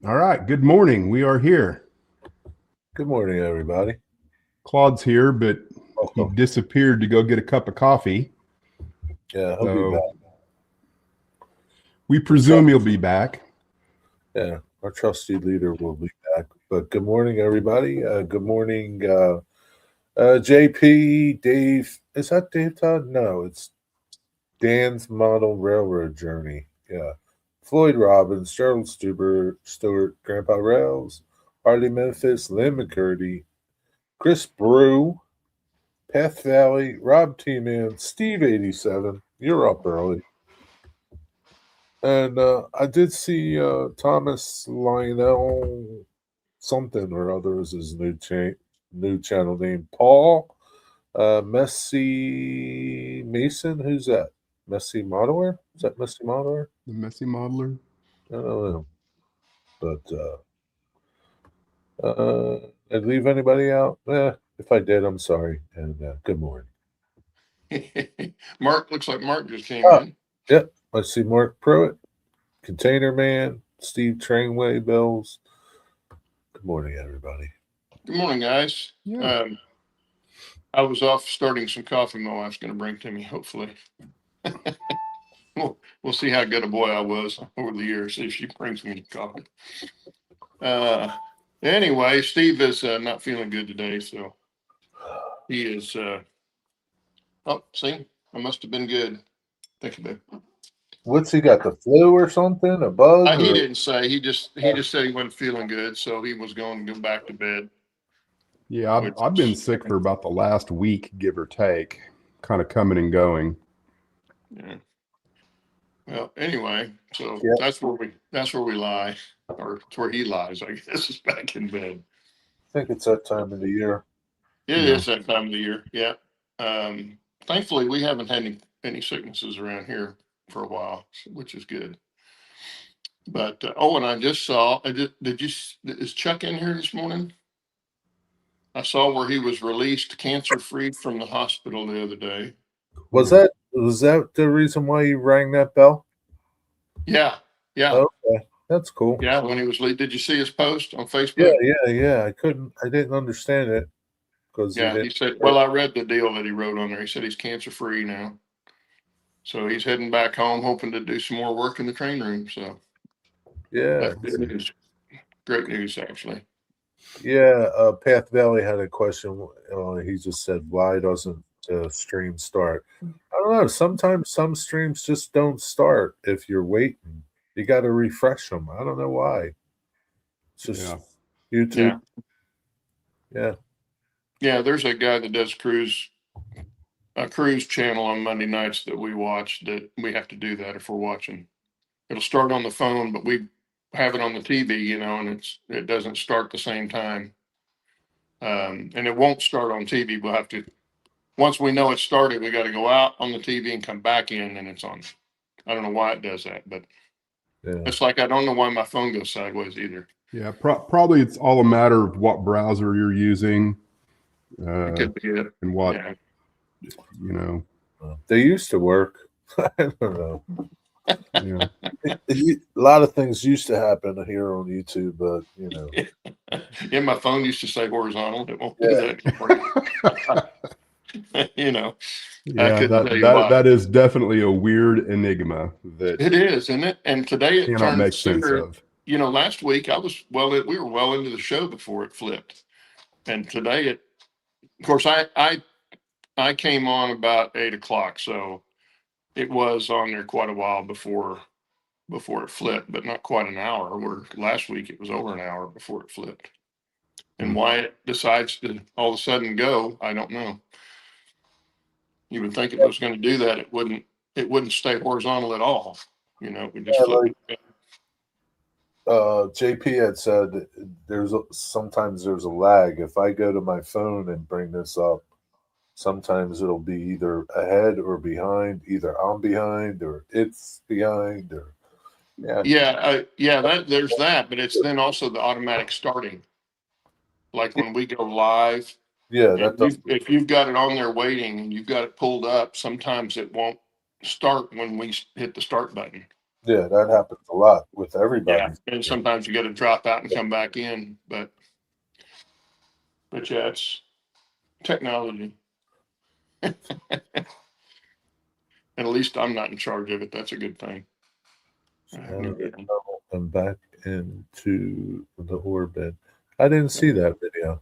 All right. Good morning. We are here. Good morning, everybody. Claude's here, but he Welcome. disappeared to go get a cup of coffee. Yeah, he'll be back. So we Our presume he'll trust, be back. yeah, our trusty leader will be back. But good morning, everybody. Good morning, JP, Dave. Is that Dave Todd? No, it's Dan's Model Railroad Journey. Yeah. Floyd Robbins, Gerald Stewart, Grandpa Rails, Harley Memphis, Lynn McCurdy, Chris Brew, Path Valley, Rob T Man, Steve 87. You're up early. And I did see Thomas Lionel something or other is his new channel name. Paul Messi Mason. Who's that? Messi Modeler? Is that Messi Modeler? The messy modeler. I don't know. But I'd leave anybody out? If I did, I'm sorry. And good morning. Mark looks like Mark just came Oh, in. yep. I see Mark Pruitt, Container Man, Steve Trainway Bills. Good morning, everybody. Good morning, guys. Yeah. I was off starting some coffee my wife's going to bring to me, hopefully. We'll see how good a boy I was over the years, see if she brings me coffee. Anyway, Steve is not feeling good today, so he is. Oh, see, I must have been good. Thank you, babe. What's he got? The flu or something? A bug? He Or didn't say. He just said he wasn't feeling good, so he was going to go back to bed. Yeah. I've been sick for about the last week, give or take, kind of coming and going. Yeah. Well, anyway, so yeah, that's where we lie, or it's where he lies, I guess, is back in bed. I think it's that time of the year. It Yeah. is that time of the year. Yeah. Thankfully, we haven't had any sicknesses around here for a while, which is good. But and I just saw. Is Chuck in here this morning? I saw where he was released cancer free from the hospital the other day. Cool. Was that the reason why you rang that bell? Yeah. Yeah. Okay, that's cool. Yeah. When he was, did you see his post on Yeah, Facebook? yeah. I didn't understand it because he Yeah, didn't. he said, well, I read the deal that he wrote on there. He said he's cancer free now. So he's heading back home, hoping to do some more work in the train room. So Yeah, that's good news. Great news, actually. yeah. Path Valley had a question. He just said, "Why doesn't the stream start?" I don't know. Sometimes some streams just don't start if you're waiting. You got to refresh them. I don't know why. It's just Yeah. YouTube. Yeah. Yeah. Yeah. There's a guy that does a cruise channel on Monday nights that we watch that we have to do that if we're watching. It'll start on the phone, but we have it on the TV, and it doesn't start the same time. And it won't start on TV. We'll have to, once we know it started, we got to go out on the TV and come back in and it's on. I don't know why it does that, but Yeah. it's like I don't know why my phone goes sideways either. Yeah. Probably it's all a matter of what browser you're using It uh, could be it. and what, Yeah. you know. They used to work. I don't know. Yeah. A lot of things used to happen here on YouTube, but Yeah, my phone used to say horizontal. It won't do yeah, that anymore. you know, I Yeah. couldn't That tell you that why. that is definitely a weird enigma that It is, isn't it? And today it cannot turned make sense sooner. of. Last week we were well into the show before it flipped. And today of course, I came on about 8 o'clock. So it was on there quite a while before it flipped, but not quite an hour. Where last week it was over an hour before it flipped. And why it decides to all of a sudden go, I don't know. You would think if it was going to do that, it wouldn't stay horizontal at all. It would just yeah. flip. Like JP had said, sometimes there's a lag. If I go to my phone and bring this up, sometimes it'll be either ahead or behind. Either I'm behind or it's behind. Or yeah, Yeah, there's that, but it's then also the automatic starting. Like when we go live, yeah. if That does. if you've got it on there waiting and you've got it pulled up, sometimes it won't start when we hit the start button. Yeah, that happens a lot with everybody. Yeah, and sometimes you got to drop out and come back in, but yeah, it's technology. And at least I'm not in charge of it. That's a good thing. Out of the tunnel and back into the ore bin. I didn't see that video.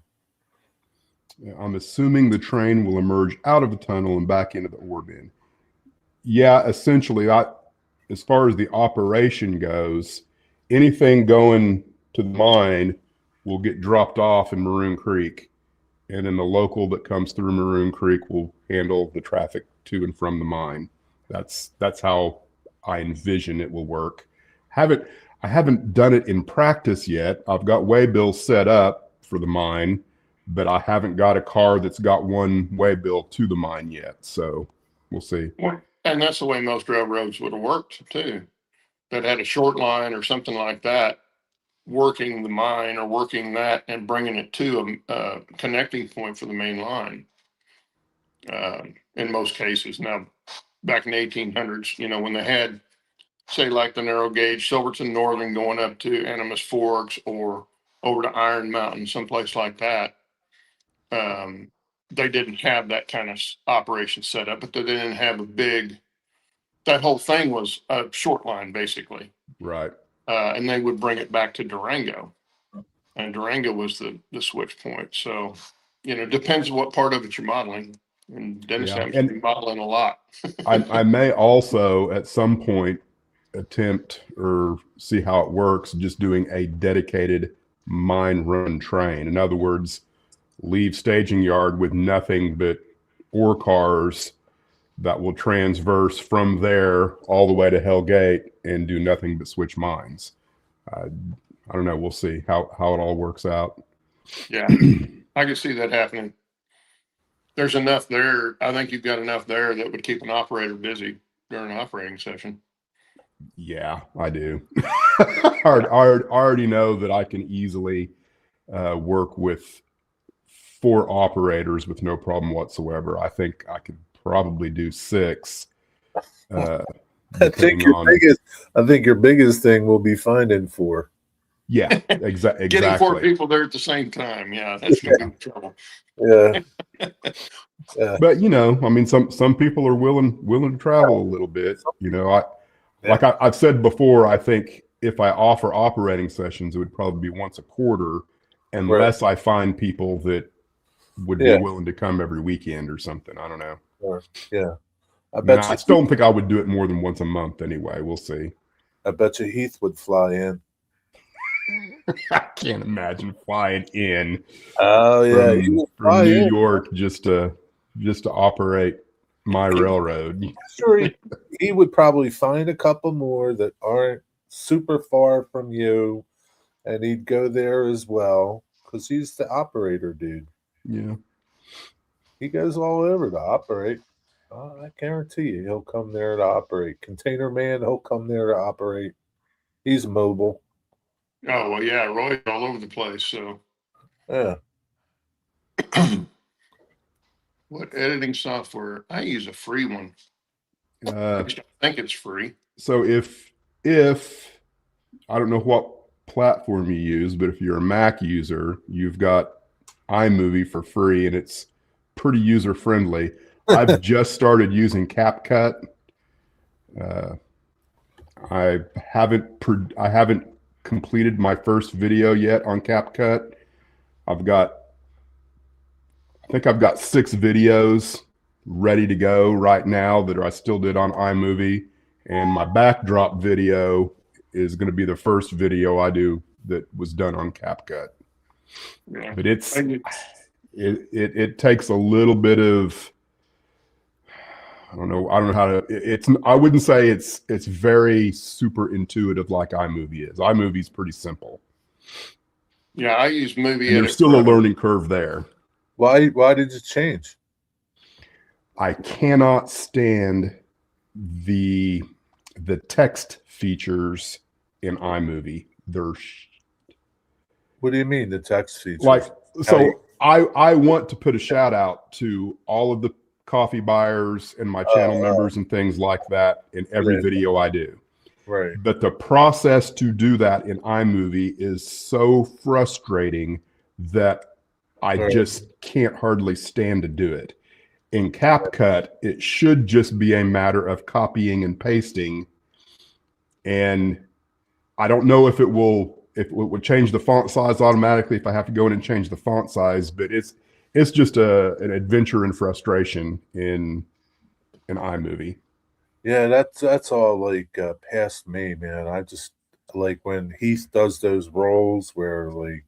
I'm assuming the train will emerge out of the tunnel and back into the ore bin. Yeah, essentially, as far as the operation goes, anything going to the mine will get dropped off in Maroon Creek, and then the local that comes through Maroon Creek will handle the traffic to and from the mine. That's how I envision it will work. I haven't done it in practice yet. I've got waybills set up for the mine, but I haven't got a car that's got one waybill to the mine yet. So we'll see. And that's the way most railroads would have worked too. That had a short line or something like that, working the mine or working that and bringing it to a connecting point for the main line. In most cases, now back in the 1800s, when they had, say, like the narrow gauge Silverton Northern going up to Animas Forks or over to Iron Mountain, someplace like that. They didn't have that kind of operation set up, but they didn't have that whole thing was a short line basically. Right. And they would bring it back to Durango, and Durango was the switch point. So, depends what part of it you're modeling. And Dennis happens to be modeling a lot. I may also at some point attempt or see how it works just doing a dedicated mine run train. In other words, leave staging yard with nothing but ore cars that will transverse from there all the way to Hell Gate and do nothing but switch mines. I don't know. We'll see how it all works out. Yeah, I can see that happening. There's enough there. I think you've got enough there that would keep an operator busy during an operating session. Yeah, I do. I already know that I can easily work with 4 operators with no problem whatsoever. I think I could probably do 6. I think your biggest thing will be finding 4. Yeah, exactly. Getting 4 people there at the same time. Yeah, that's gonna be trouble. Yeah. But I mean, some people are willing to travel a little bit. Like I've said before, I think if I offer operating sessions, it would probably be once a quarter, unless I find people that would be willing to come every weekend or something. I don't know. Yeah. I still don't think I would do it more than once a month anyway. We'll see. I bet you Heath would fly in. I can't imagine flying in. Oh yeah, from New York just to operate my railroad. Sure, he would probably find a couple more that aren't super far from you, and he'd go there as well because he's the operator dude. Yeah, he goes all over to operate. I guarantee you, he'll come there to operate. Container man, he'll come there to operate. He's mobile. Oh well, yeah, Roy's all over the place. So yeah. What editing software? I use a free one. I think it's free. So if I don't know what platform you use, but if you're a Mac user, you've got iMovie for free, and it's pretty user friendly. I've just started using CapCut. I haven't completed my first video yet on CapCut. I think I've got 6 videos ready to go right now that I still did on iMovie, and my backdrop video is going to be the first video I do that was done on CapCut. Yeah. But it takes a little bit of, I don't know how to, I wouldn't say it's very super intuitive like iMovie is. iMovie's pretty simple. Yeah, I use Movie and there's still a learning curve there. Why did you change? I cannot stand the text features in iMovie. What do you mean the text features? I want to put a shout out to all of the coffee buyers and my channel members and things like that in every video I do. Right. But the process to do that in iMovie is so frustrating that I Right. just can't hardly stand to do it. In CapCut, it should just be a matter of copying and pasting. And I don't know if it would change the font size automatically if I have to go in and change the font size, but it's just an adventure and frustration in iMovie. Yeah, that's all like past me, man. I just like when he does those roles where like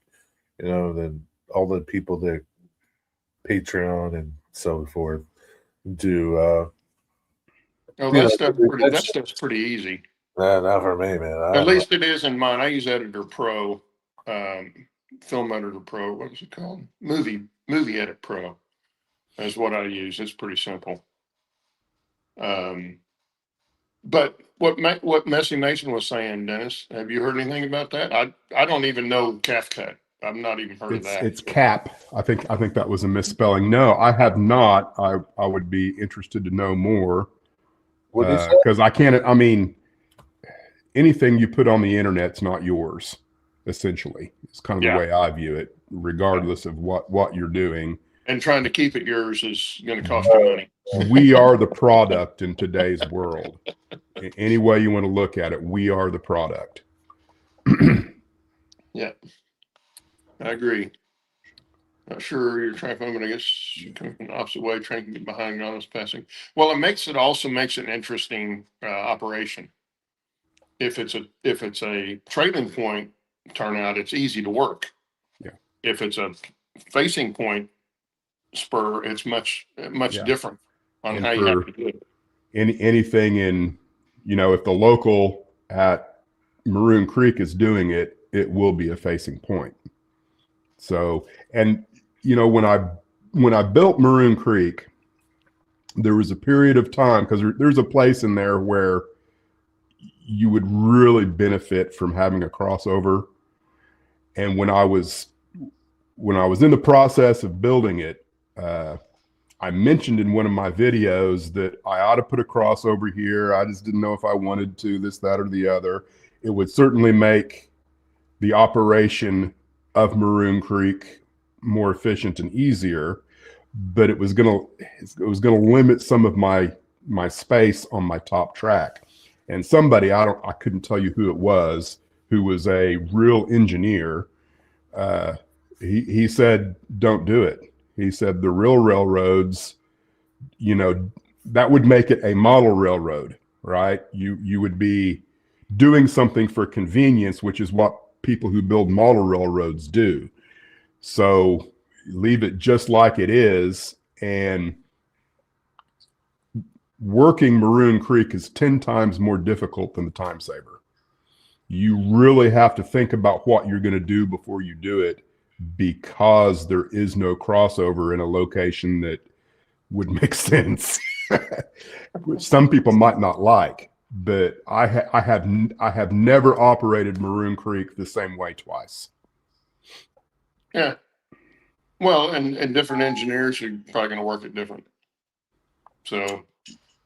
then all the people that Patreon and so forth do Oh, that's that stuff's pretty easy. not for me, man. I At don't know. least it is in mine. I use Editor Pro, Film Editor Pro. What is it called? Movie Edit Pro is what I use. It's pretty simple. But what Messy Nation was saying, Dennis, have you heard anything about that? I don't even know CapCut. I've not even heard of that. It's Cap. I think that was a misspelling. No, I have not. I would be interested to know more. What is that? Because I can't. I mean, anything you put on the internet's not yours. Essentially, it's kind of the way I view it, regardless of what you're doing. And trying to keep it yours is going to cost you money. We are the product in today's world. Any way you want to look at it, we are the product. Yeah, I agree. Not sure you're trying to, but I guess you're coming from the opposite way, trying to get behind on us passing. Well, it also makes it an interesting operation. If it's a trailing point turnout, it's easy to work. Yeah. If it's a facing point spur, it's much different on how you have to do it. Anything in, if the local at Maroon Creek is doing it, it will be a facing point. So, and when I built Maroon Creek, there was a period of time, because there's a place in there where you would really benefit from having a crossover. And when I was in the process of building it, I mentioned in one of my videos that I ought to put a crossover here. I just didn't know if I wanted to, this, that, or the other. It would certainly make the operation of Maroon Creek more efficient and easier, but it was gonna limit some of my space on my top track. And somebody, I couldn't tell you who it was, who was a real engineer, he said, don't do it. He said the real railroads, that would make it a model railroad, right? You would be doing something for convenience, which is what people who build model railroads do. So leave it just like it is. And working Maroon Creek is 10 times more difficult than the Time Saver. You really have to think about what you're going to do before you do it, because there is no crossover in a location that would make sense, which some people might not like. But I have never operated Maroon Creek the same way twice. Yeah. Well, and different engineers are probably going to work it different. So.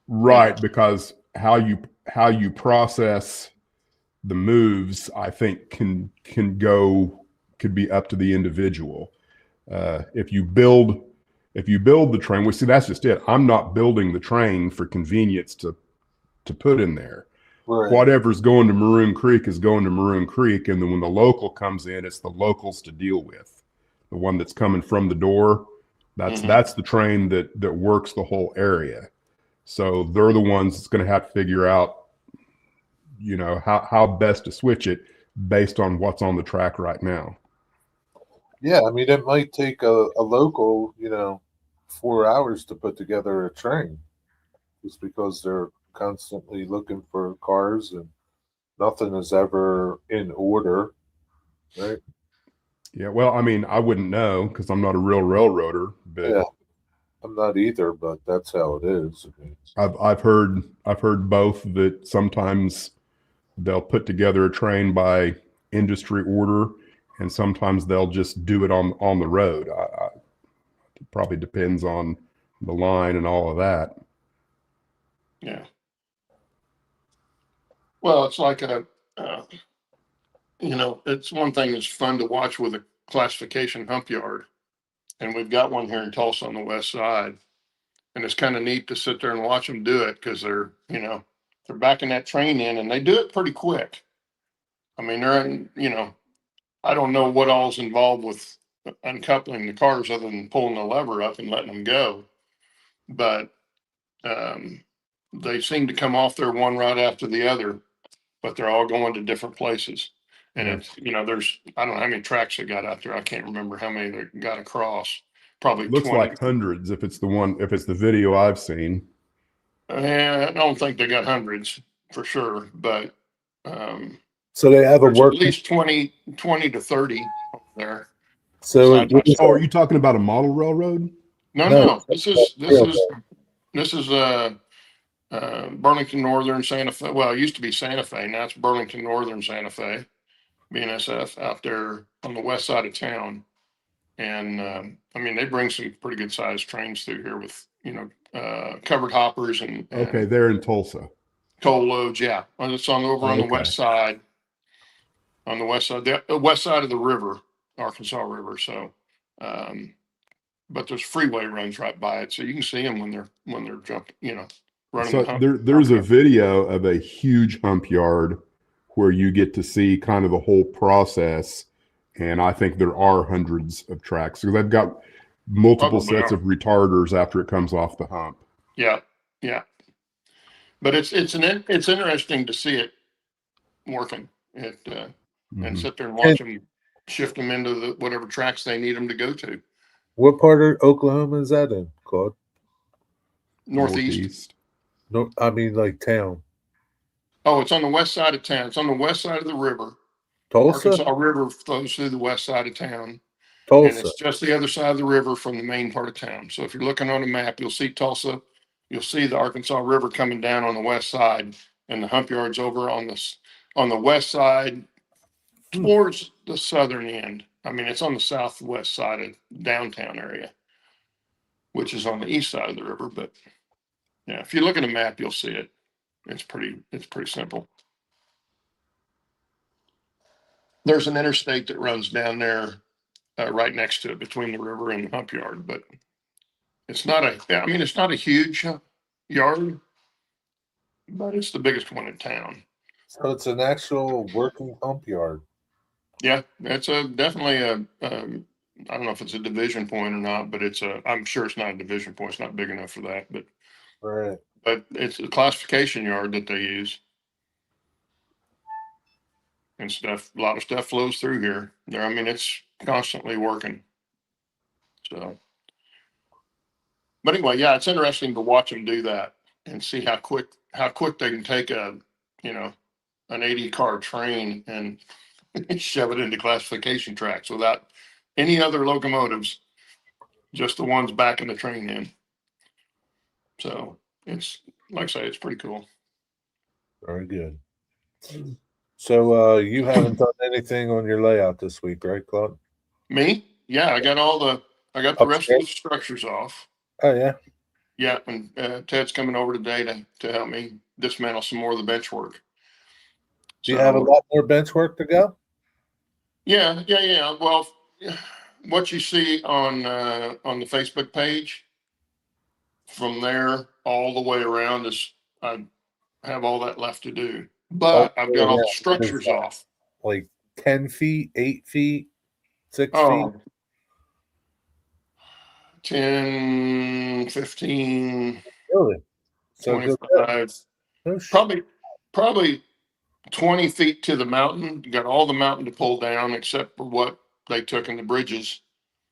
Right, because how you process the moves, I think could be up to the individual. If you build the train, well, see, that's just it. I'm not building the train for convenience to put in there. Right. Whatever's going to Maroon Creek is going to Maroon Creek, and then when the local comes in, it's the locals to deal with. The one that's coming from the door, that's the train that works the whole area. So they're the ones that's going to have to figure out, how best to switch it based on what's on the track right now. Yeah, I mean, it might take a local, 4 hours to put together a train, just because they're constantly looking for cars and nothing is ever in order, right? Yeah, well, I mean, I wouldn't know because I'm not a real railroader, but yeah, I'm not either, but that's how it is. I mean, I've heard both, that sometimes they'll put together a train by industry order, and sometimes they'll just do it on the road. It probably depends on the line and all of that. Yeah. Well, it's like uh, it's one thing that's fun to watch with a classification hump yard. And we've got one here in Tulsa on the west side. And it's kind of neat to sit there and watch them do it because they're backing that train in and they do it pretty quick. I mean, I don't know what all's involved with uncoupling the cars other than pulling the lever up and letting them go. But they seem to come off there one right after the other, but they're all going to different places. And it's, I don't know how many tracks they got out there. I can't remember how many they got across. Probably Looks 20. like hundreds if it's the video I've seen. I don't think they got hundreds for sure, but So they have a there's at work. least 20 to 30 there. So Side by side. Oh, are you talking about a model railroad? No. This is Burlington Northern Santa Fe. Well, it used to be Santa Fe. Now it's Burlington Northern Santa Fe, BNSF out there on the west side of town. And I mean, they bring some pretty good sized trains through here with covered hoppers and Okay, they're in Tulsa. coal loads. Yeah, it's over on the Okay. west side. On the west side, the west side of the river, Arkansas River. So, but there's freeway runs right by it, so you can see them when they're jumping. Running So the hump. there's a video of a huge hump yard where you get to see kind of the whole process. And I think there are hundreds of tracks because they've got multiple Probably sets are. of retarders after it comes off the hump. Yeah. But it's interesting to see it working. And sit there and watch them shift them into whatever tracks they need them to go to. What part of Oklahoma is that in, Claude? Northeast. No, I mean like town. Oh, it's on the west side of town. It's on the west side of the river. Tulsa? Arkansas River flows through the west side of town. And Tulsa. it's just the other side of the river from the main part of town. So if you're looking on a map, you'll see Tulsa. You'll see the Arkansas River coming down on the west side, and the hump yard's over on the west side towards the southern end. I mean, it's on the southwest side of downtown area, which is on the east side of the river. But yeah, if you look at a map, you'll see it. It's pretty simple. There's an interstate that runs down there right next to it between the river and the hump yard, but it's not a huge yard, but it's the biggest one in town. So it's an actual working hump yard. Yeah, it's definitely I don't know if it's a division point or not, but I'm sure it's not a division point. It's not big enough for that, but Right. but it's a classification yard that they use. And stuff, a lot of stuff flows through here. I mean, it's constantly working. So, but anyway, yeah, it's interesting to watch them do that and see how quick they can take an 80 car train and shove it into classification tracks without any other locomotives, just the ones backing the train in. So it's, like I say, it's pretty cool. Very good. So you haven't done anything on your layout this week, right, Claude? Me? Yeah, I got the rest of the structures off. Oh yeah. Yeah, and Ted's coming over today to help me dismantle some more of the bench work. Do you have a lot more bench work to go? Yeah. Well, what you see on the Facebook page, from there all the way around is I have all that left to do. But I've got all the structures off. Like 10 feet, 8 feet, 6 Oh, feet? 10, 15, Really? So 25, no probably 20 feet to the mountain. You got all the mountain to pull down except for what they took in the bridges.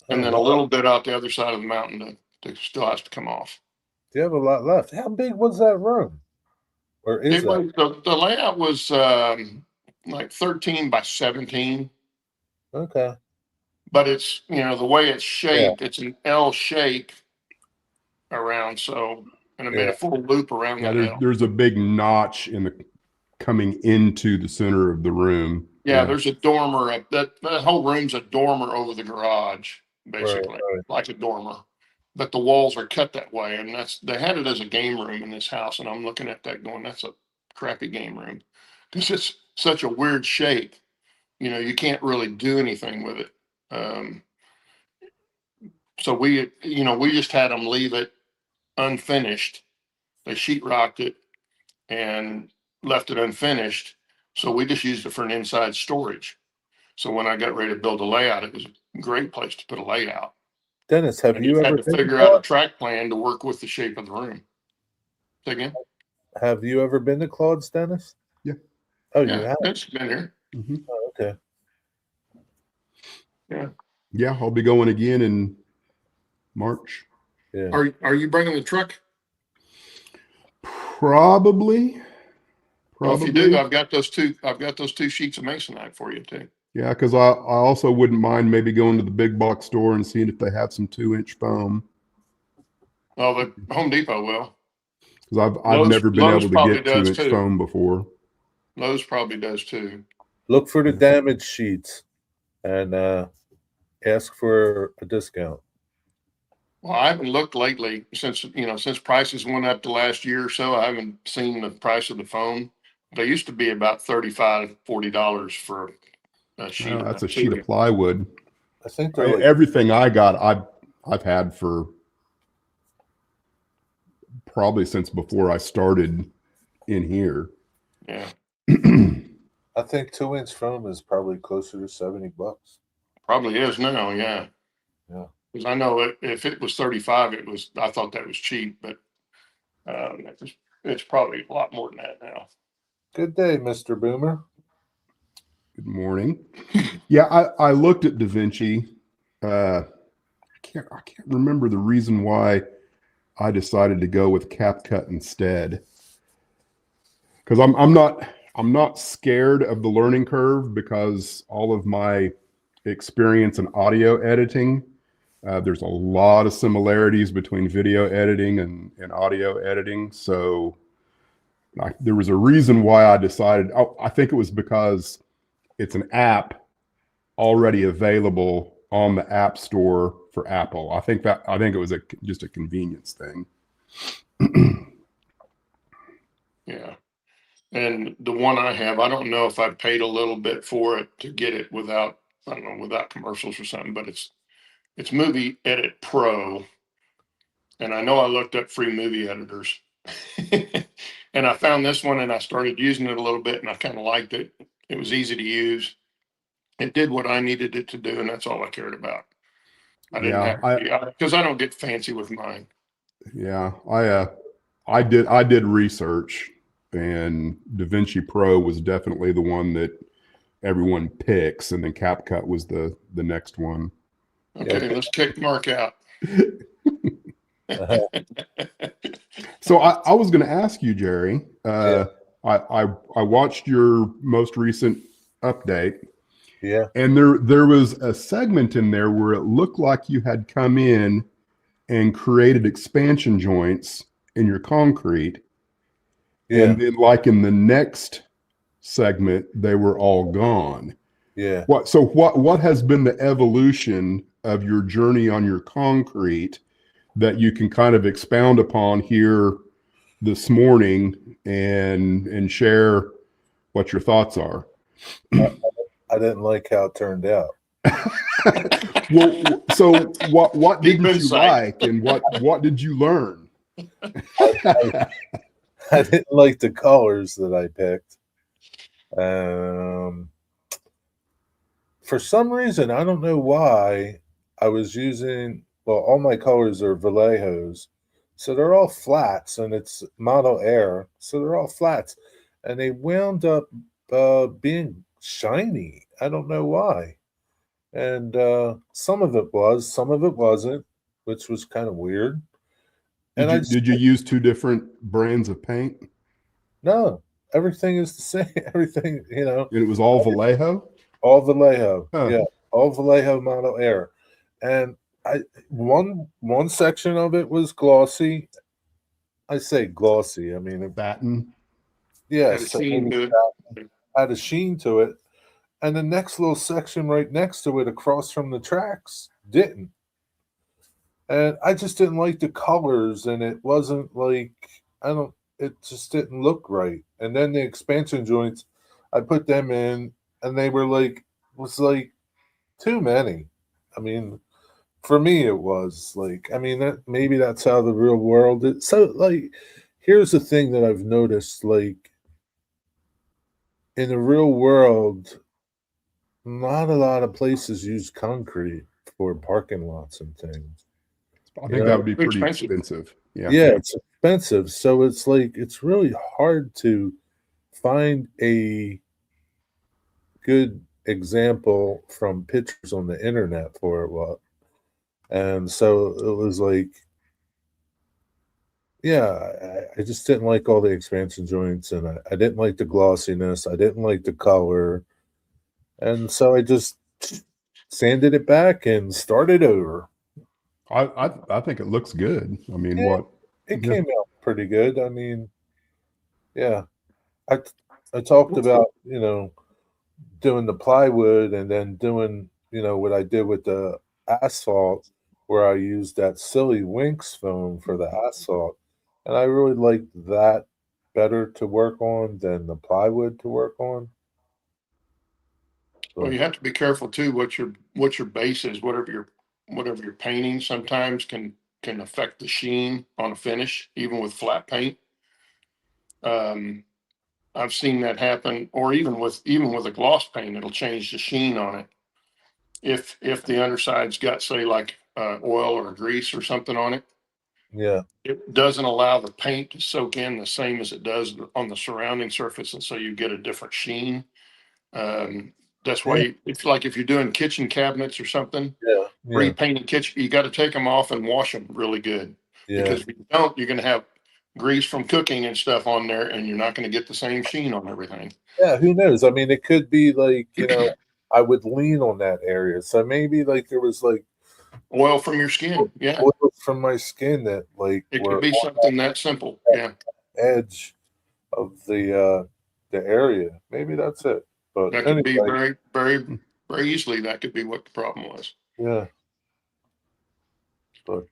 And then a little bit out the other side of the mountain that still has to come off. You have a lot left. How big was that room? Or is that? The layout was like 13 by 17. Okay. But it's, the way it's shaped, it's an L shape around. So, and I made a full loop around that L. There's a big notch coming into the center of the room. Yeah, there's a dormer. That whole room's a dormer over the garage, basically, right. like a dormer. But the walls are cut that way, and they had it as a game room in this house. And I'm looking at that going, that's a crappy game room, because it's such a weird shape. You know, you can't really do anything with it. So we just had them leave it unfinished. They sheetrocked it and left it unfinished. So we just used it for an inside storage. So when I got ready to build a layout, it was a great place to put a layout. Dennis, have I you just ever had to been figure to out a Claude? track plan to work with the shape of the room. Say again? Have you ever been to Claude's, Dennis? Yeah. Oh, you Yeah, have? it's been here. Mhm. Oh, okay. Yeah. Yeah, I'll be going again in March. Yeah. Are you bringing the truck? Probably. Well, if you do, I've got those two sheets of masonite for you too. Yeah, because I also wouldn't mind maybe going to the big box store and seeing if they have some 2-inch foam. Well, the Home Depot will. Because I've never been Lowe's able to probably get does 2-inch too. foam before. Lowe's probably does too. Look for the damage sheets and ask for a discount. Well, I haven't looked lately since prices went up the last year or so. I haven't seen the price of the foam. They used to be about $35, $40 for a sheet. That's a sheet of plywood. I think they're like, Everything I got, I've had for probably since before I started in here. Yeah, I think 2-inch foam is probably closer to $70. probably is now. Yeah. Yeah. Because I know if it was 35, I thought that was cheap, but it's probably a lot more than that now. Good day, Mr. Boomer. Good morning. Yeah, I looked at Da Vinci. I can't remember the reason why I decided to go with CapCut instead. Because I'm not scared of the learning curve because all of my experience in audio editing, there's a lot of similarities between video editing and audio editing. So there was a reason why I decided. I think it was because it's an app already available on the App Store for Apple. I think it was just a convenience thing. Yeah. And the one I have, I don't know if I paid a little bit for it to get it without commercials or something, but it's Movie Edit Pro. And I know I looked up free movie editors and I found this one and I started using it a little bit and I kind of liked it. It was easy to use. It did what I needed it to do. And that's all I cared about. I didn't have because I don't get fancy with mine. Yeah. I did research, and Da Vinci Pro was definitely the one that everyone picks. And then CapCut was the next one. Okay. Let's kick Mark out. So I was going to ask you, Jerry. I watched your most recent update. Yeah. And there was a segment in there where it looked like you had come in and created expansion joints in your concrete. Yeah. And then like in the next segment, they were all gone. Yeah. What has been the evolution of your journey on your concrete that you can kind of expound upon here this morning and share what your thoughts are? I didn't like how it turned out. Well, so what Deep didn't you insight. like, and what did you learn? I didn't like the colors that I picked. For some reason, I don't know why, I was using, all my colors are Vallejos. So they're all flats, and it's Model Air. So they're all flats. And they wound up being shiny. I don't know why. And some of it was, some of it wasn't, which was kind of weird. Did you use two different brands of paint? No, everything is the same. Everything, And it was all Vallejo? all Vallejo. Huh. Yeah, all Vallejo Model Air. And one section of it was glossy. I say glossy. I mean, Satin. yes, Had a sheen to it. had a sheen to it. And the next little section right next to it, across from the tracks, didn't. And I just didn't like the colors, and it wasn't like, it just didn't look right. And then the expansion joints, I put them in, and they were like, was like too many. I mean, for me, it was like, I mean, maybe that's how the real world is. So, like, here's the thing that I've noticed, like, in the real world, not a lot of places use concrete for parking lots and things. I You think that know, would be Too pretty expensive. expensive. Yeah. yeah, it's expensive. So it's like, it's really hard to find a good example from pictures on the internet for it. What? And so it was like, yeah, I just didn't like all the expansion joints, and I didn't like the glossiness. I didn't like the color. And so I just sanded it back and started over. I think it looks good. I mean, Yeah, what? it Yeah. came out pretty good. I mean, yeah, I I talked about, doing the plywood and then doing, what I did with the asphalt, where I used that silly Winx foam for the asphalt. And I really liked that better to work on than the plywood to work on. Well, But you have to be careful too, what your base is, whatever you're painting sometimes can affect the sheen on a finish, even with flat paint. Um, I've seen that happen, or even with a gloss paint, it'll change the sheen on it. If the underside's got, say, like oil or grease or something on it, yeah, it doesn't allow the paint to soak in the same as it does on the surrounding surface, and so you get a different sheen. Um, that's why yeah, if you're doing kitchen cabinets or something, yeah, yeah, repainting kitchen, you got to take them off and wash them really good, yeah. because if you don't, you're going to have grease from cooking and stuff on there, and you're not going to get the same sheen on everything. Yeah, who knows? I mean, it could be like, I would lean on that area. So maybe like there was like Oil from your skin, yeah, oils from my skin that like it could were be on something that simple, that yeah. edge of the area. Maybe that's it. But That could be anyway, very easily. That could be what the problem was. yeah. But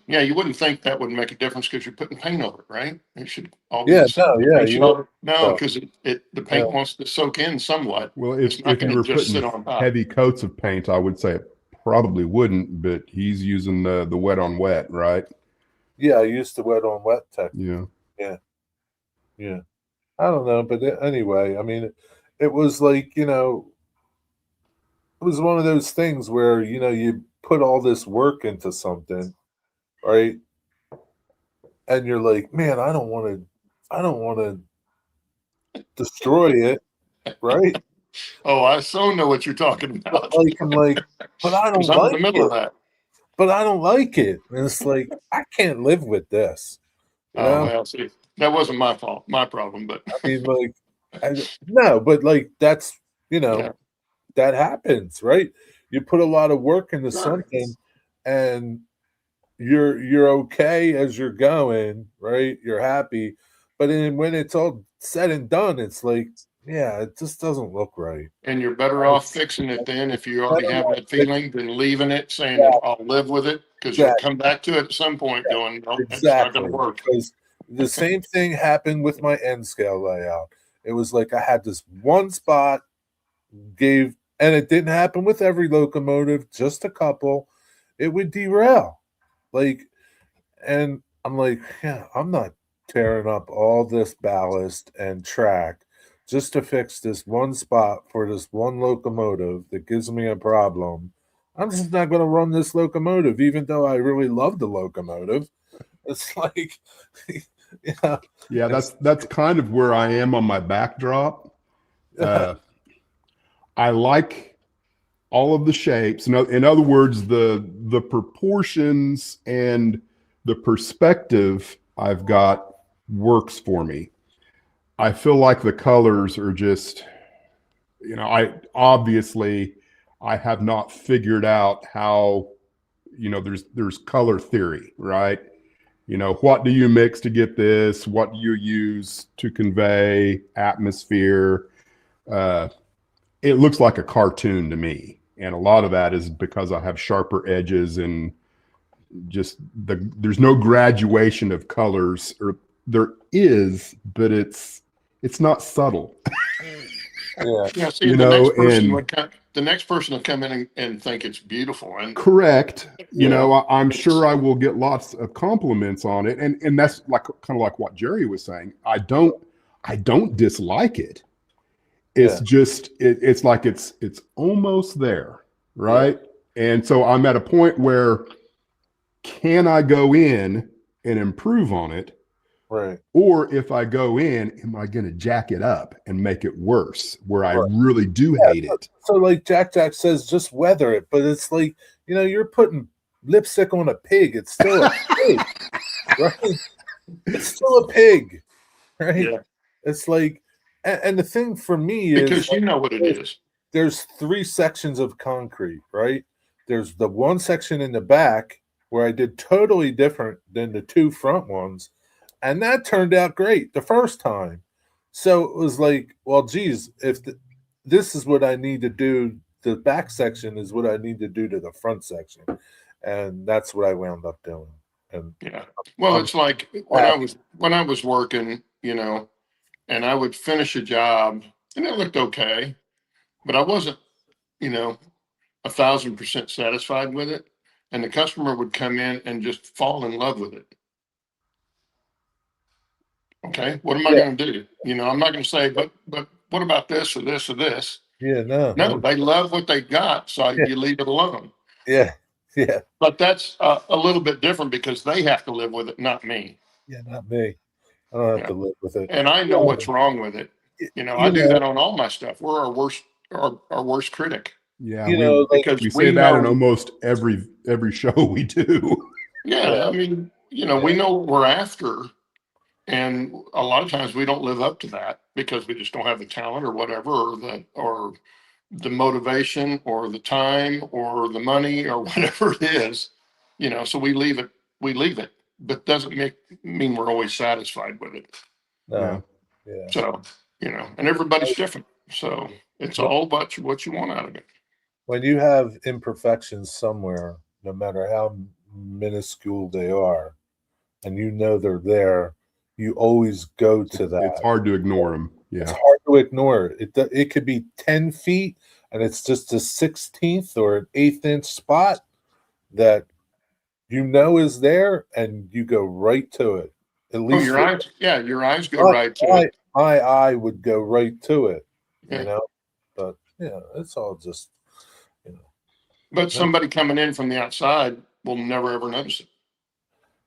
Yeah, you wouldn't think that would make a difference because you're putting paint over it, right? It should all be yeah, the same. no, The yeah, paint should you would. all, no, So, because the yeah, paint wants to soak in somewhat. Well, It's not if you going were to just sit putting on top. heavy coats of paint, I would say it probably wouldn't. But he's using the wet on wet, right? yeah. I used to wet on wet technique. Yeah. Yeah, yeah. I don't know, but anyway, I mean, it was like, it was one of those things where you put all this work into something, right? And you're like, man, I don't want to destroy it, right? Oh, I so know what you're talking But about like, I'm like, but I because don't I'm in the like middle of it. that. But I don't like it, and it's like I can't live with this, you Oh, know. well, see, that wasn't my fault, my problem, but I mean, like, no, but like that's yeah, that happens, right? You put a lot of work into something, and you're okay as you're going, right? You're happy, but then when it's all said and done, it's like, yeah, it just doesn't look right. and you're better off fixing it then if you already have that Better feeling than leaving it saying that off I'll live with it, because you'll exactly, come back to it at some point going, no, it's not going to exactly, work. because the same thing happened with my end scale layout. It was like I had this one spot and it didn't happen with every locomotive, just a couple. It would derail, like, and I'm like, yeah, I'm not tearing up all this ballast and track just to fix this one spot for this one locomotive that gives me a problem. I'm just not going to run this locomotive, even though I really love the locomotive. It's like, yeah, Yeah, that's kind of where I am on my backdrop. I like all of the shapes. In other words, the proportions and the perspective I've got works for me. I feel like the colors are just, I have not figured out how, there's color theory, right? What do you mix to get this? What do you use to convey atmosphere? It looks like a cartoon to me. And a lot of that is because I have sharper edges and just there's no graduation of colors, or there is, but it's It's not subtle, Yeah. Yeah, see, you the know, next person and would come, the next person will come in and think it's beautiful. And correct. You know, I'm it's- sure I will get lots of compliments on it, and that's like kind of like what Jerry was saying. I don't dislike it. It's Yeah. just it's like it's almost there, right? And so I'm at a point where can I go in and improve on it? Right. Or if I go in, am I going to jack it up and make it worse where I Right. really do hate it? So like Jack says, just weather it, but it's like, you're putting lipstick on a pig. It's still a pig, right? It's still a pig, right? yeah, It's like, and the thing for me is because you know what it is. there's 3 sections of concrete, right? There's the one section in the back where I did totally different than the 2 front ones, and that turned out great the first time. So it was like, well, geez, if this is what I need to do, the back section is what I need to do to the front section, and that's what I wound up doing. And Yeah. Well, it's like when I was working, and I would finish a job and it looked okay, but I wasn't, you know, 1,000% satisfied with it. And the customer would come in and just fall in love with it. Okay, what am I yeah, going to do? I'm not going to say, but what about this or this or this? yeah, no, No, they love what they got, so yeah, you leave it alone. yeah, yeah, But that's a little bit different because they have to live with it, not me. yeah, not me. I don't have Yeah. to live with it. And I know Yeah. what's wrong with it. I You do know, that on all my stuff. We're our worst critic Yeah, like, because we we say that in know. almost every show we do. Yeah, I mean, we know what we're after, and a lot of times we don't live up to that because we just don't have the talent or whatever, or the motivation or the time or the money or whatever it is. So we leave it. But doesn't mean we're always satisfied with it. Yeah. no, yeah. So, and everybody's different. So it's all about what you want out of it. When you have imperfections somewhere, no matter how minuscule they are, and they're there, you always go to that. It's hard to ignore them. It's Yeah. hard to ignore it. It could be 10 feet and it's just a 16th or an 1/8 inch spot that is there, and you go right to it. At Oh, least your eyes go right to it. my eye would go right to it, Yeah. But it's all just But somebody coming in from the outside will never ever notice it.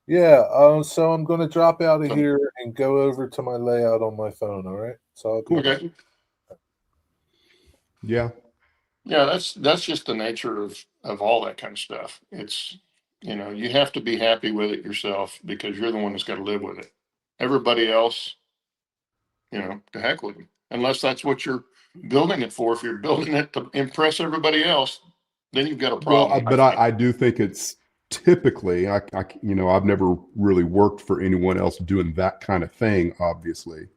yeah. So I'm going to drop out of So- here and go over to my layout on my phone. All right. So I'll be Okay. Yeah. Yeah, that's just the nature of all that kind of stuff. It's you have to be happy with it yourself because you're the one that's got to live with it. Everybody else, to heck with them. Unless that's what you're building it for. If you're building it to impress everybody else, then you've got a Well, problem. but I do think it's typically, I've never really worked for anyone else doing that kind of thing, obviously,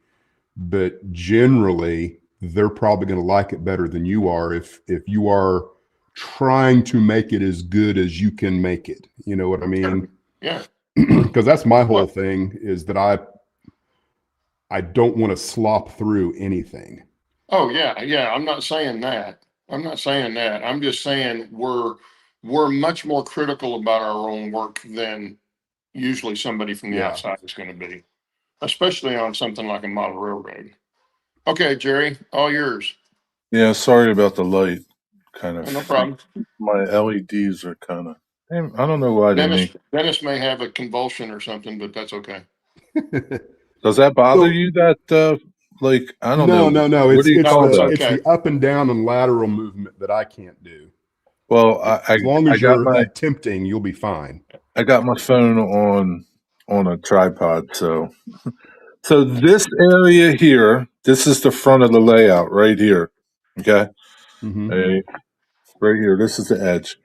but generally they're probably going to like it better than you are if you are trying to make it as good as you can make it. You know what I mean? Yeah. Because that's my whole Well- thing is that I don't want to slop through anything. Oh yeah. I'm not saying that. I'm just saying we're much more critical about our own work than usually somebody from the Yeah. outside is going to be, especially on something like a model railroad. Okay, Jerry, all yours. Yeah, sorry about the light. Kind of. No problem. My LEDs are kind of. I don't know why they make. Dennis may have a convulsion or something, but that's okay. Does that bother So- you? That I don't know. No. What do you call it's that? okay. It's the up and down and lateral movement that I can't do. Well, As long as I got you're attempting, you'll be fine. I got my phone on a tripod, so this area here, this is the front of the layout right here. Okay. Mhm. Hey, right here, this is the edge.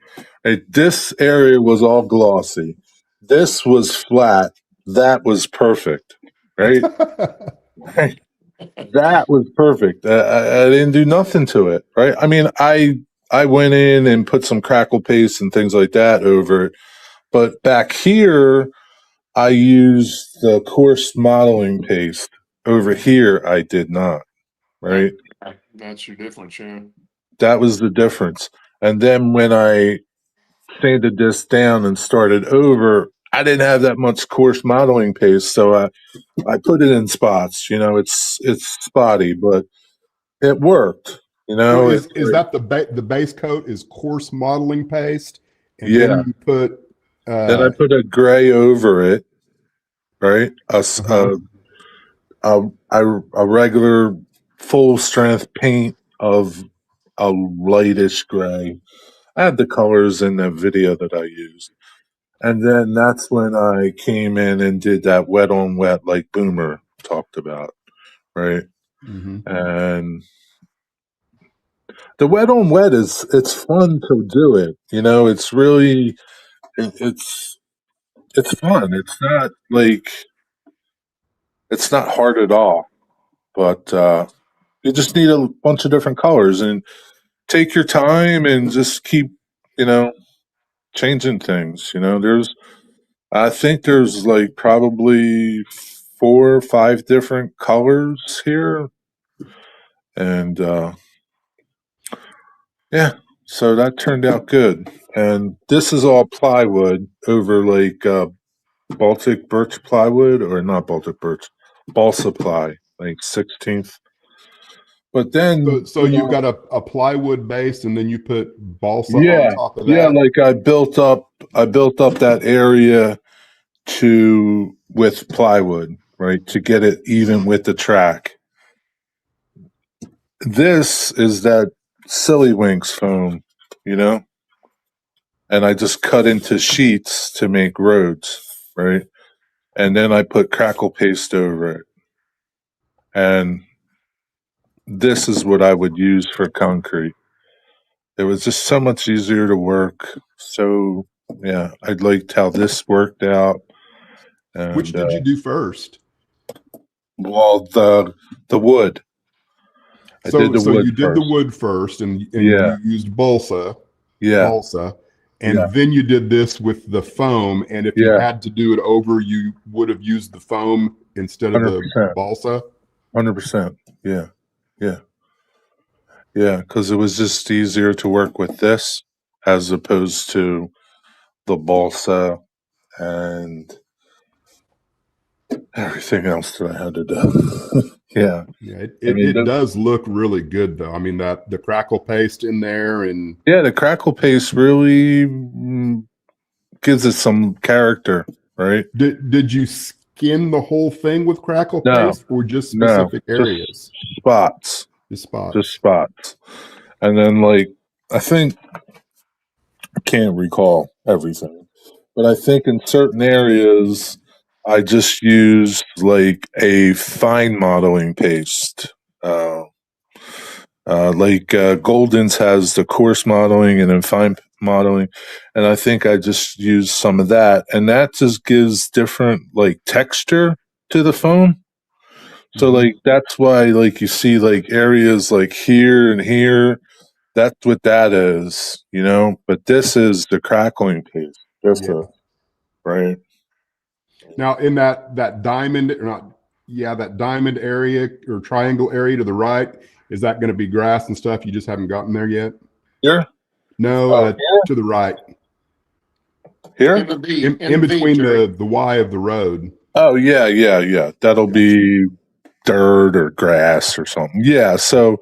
Hey, this area was all glossy. This was flat. That was perfect. Right? That was perfect. I didn't do nothing to it. Right? I mean, I went in and put some crackle paste and things like that over it. But back here, I used the coarse modeling paste over here, I did not. Right? That's your difference, yeah. That was the difference. And then when I sanded this down and started over, I didn't have that much coarse modeling paste, so I put it in spots. It's spotty, but it worked. So It's is like, that the base coat is coarse modeling paste, and yeah. then you put Then I put a gray over it, right? uh-huh. A regular full strength paint of a lightish gray. I had the colors in the video that I used. And then that's when I came in and did that wet on wet like Boomer talked about, right? Mm-hmm. And the wet on wet it's fun to do it. It's really it's fun. It's not hard at all. But you just need a bunch of different colors and take your time and just keep, changing things. I think there's like probably 4 or 5 different colors here. And yeah, so that turned out good. And this is all plywood over like Baltic birch plywood, or not Baltic birch, balsa ply, like 16th. But then, So you got a plywood base, and then you put balsa on yeah, top of yeah, that. like I built up that area with plywood, right, to get it even with the track. This is that silly winks foam, and I just cut into sheets to make roads, right? And then I put crackle paste over it. And this is what I would use for concrete. It was just so much easier to work. So yeah, I liked how this worked out. Which And did you do first? well, the wood. I did the So wood you did the first. wood first, and Yeah, you used balsa, yeah, yeah, and then you did this with the foam. And if you yeah. had to do it over, you would have used the foam instead of the 100%. balsa. 100%. Yeah, yeah, yeah. Because it was just easier to work with this as opposed to the balsa and everything else that I had to do. Yeah. Yeah, I mean, it does look really good though. I mean, that the crackle paste in there, and yeah, the crackle paste really gives it some character, right? did you skin the whole thing with crackle No, paste, or just no, specific just areas? spots, Just just spots. spots. And then, like, I think, I can't recall everything, but I think in certain areas, I just used like a fine modeling paste. Golden's has the coarse modeling and then fine modeling, and I think I just used some of that, and that just gives different like texture to the foam. So Mm-hmm. like that's why like you see like areas like here and here. That's what that is, But this is the crackling paste. This Yeah. is right. Now, in that diamond, or not, yeah, that diamond area or triangle area to the right, is that going to be grass and stuff? You just haven't gotten there yet? Here, No, oh to the right, here. In the V, in in the V, between Jerry. the Y of the road. Oh yeah, yeah, yeah. That'll be dirt or grass or something. Yeah, so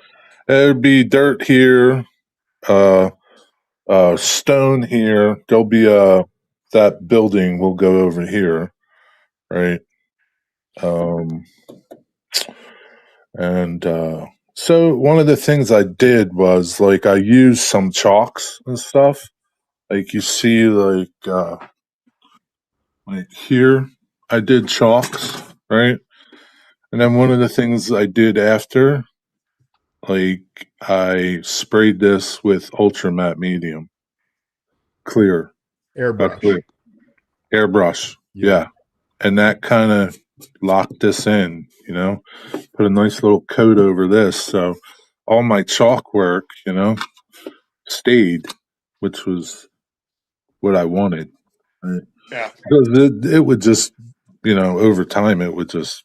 there'd be dirt here, uh, stone here. There'll be that building will go over here, right? Um, and so one of the things I did was like I used some chalks and stuff. Like you see, like here, I did chalks, right? And then one of the things I did after, like I sprayed this with ultra matte medium, clear, Airbrush. clear airbrush, Yeah. yeah, and that kind of locked this in, put a nice little coat over this, so all my chalk work, stayed, which was what I wanted. Right? Yeah. Because it would just, over time, it would just,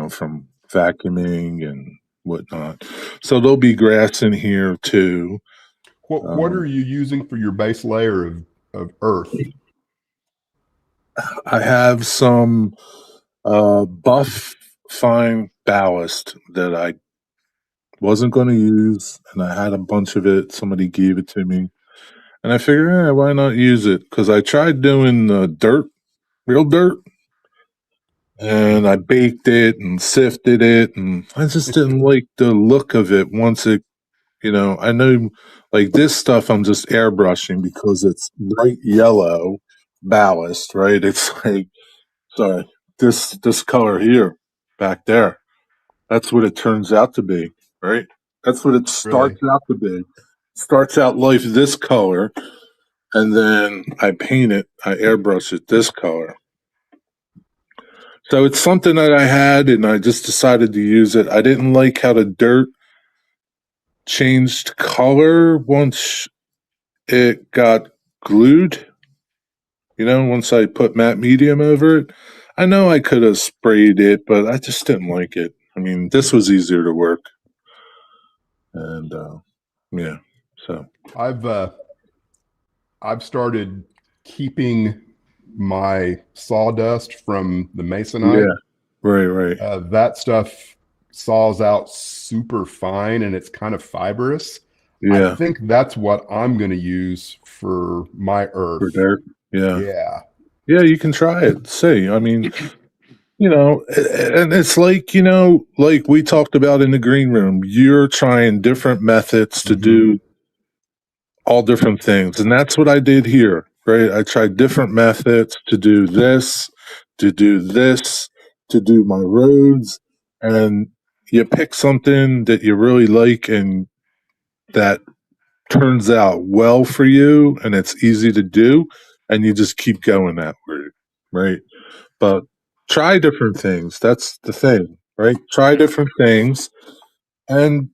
from vacuuming and whatnot. So there'll be grass in here too. What are you using for your base layer of earth? I have some buff fine ballast that I wasn't going to use, and I had a bunch of it. Somebody gave it to me, and I figured, why not use it? Because I tried doing dirt, real dirt, and I baked it and sifted it, and I just didn't like the look of it once it, I know like this stuff I'm just airbrushing because it's bright yellow ballast, right? It's like, sorry, this color here, back there. That's what it turns out to be, right? That's what it starts Really? out to be. Starts out life this color, and then I paint it, I airbrush it this color. So it's something that I had, and I just decided to use it. I didn't like how the dirt changed color once it got glued. Once I put matte medium over it. I know I could have sprayed it, but I just didn't like it. I mean, this was easier to work. And yeah, so I've started keeping my sawdust from the masonite. yeah, right. That stuff saws out super fine and it's kind of fibrous. I Yeah, think that's what I'm going to use for my for earth. dirt. Yeah, Yeah. you can try it. See, I mean, and it's like like we talked about in the green room. You're trying different methods to do all different things, and that's what I did here. Right, I tried different methods to do this, to do this, to do my roads, and you pick something that you really like and that turns out well for you and it's easy to do, and you just keep going that way, right? But try different things. That's the thing, right? Try different things, and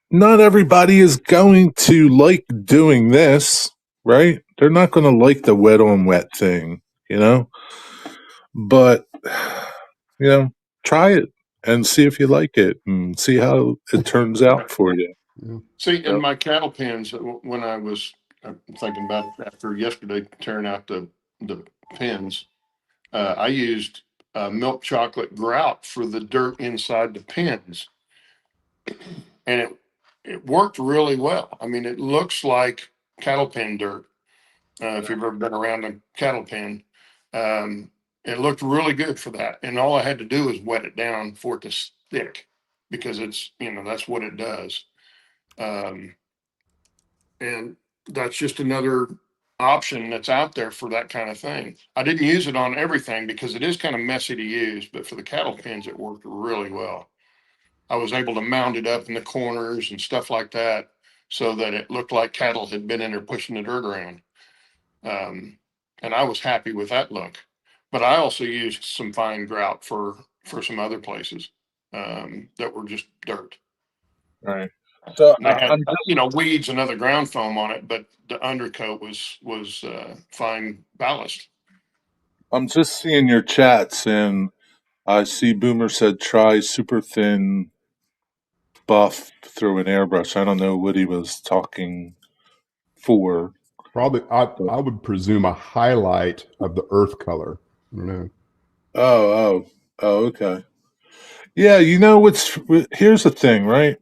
not everybody is going to like doing this, right? They're not going to like the wet on wet thing, but try it and see if you like it and see how it turns out for you. Yeah. See, in my cattle pens, when I was thinking about it after yesterday, tearing out the pens, I used milk chocolate grout for the dirt inside the pens, and it worked really well. I mean, it looks like cattle pen dirt. If you've ever been around a cattle pen, it looked really good for that. And all I had to do was wet it down for it to stick, because it's that's what it does. And that's just another option that's out there for that kind of thing. I didn't use it on everything because it is kind of messy to use, but for the cattle pens, it worked really well. I was able to mount it up in the corners and stuff like that so that it looked like cattle had been in there pushing the dirt around. And I was happy with that look. But I also used some fine grout for some other places that were just dirt. Right. So And they had weeds and other ground foam on it, but the undercoat was fine ballast. I'm just seeing your chats, and I see Boomer said try super thin buff through an airbrush. I don't know what he was talking for. Probably, I would presume a highlight of the earth color. I don't know. Oh, okay. Yeah, here's the thing, right?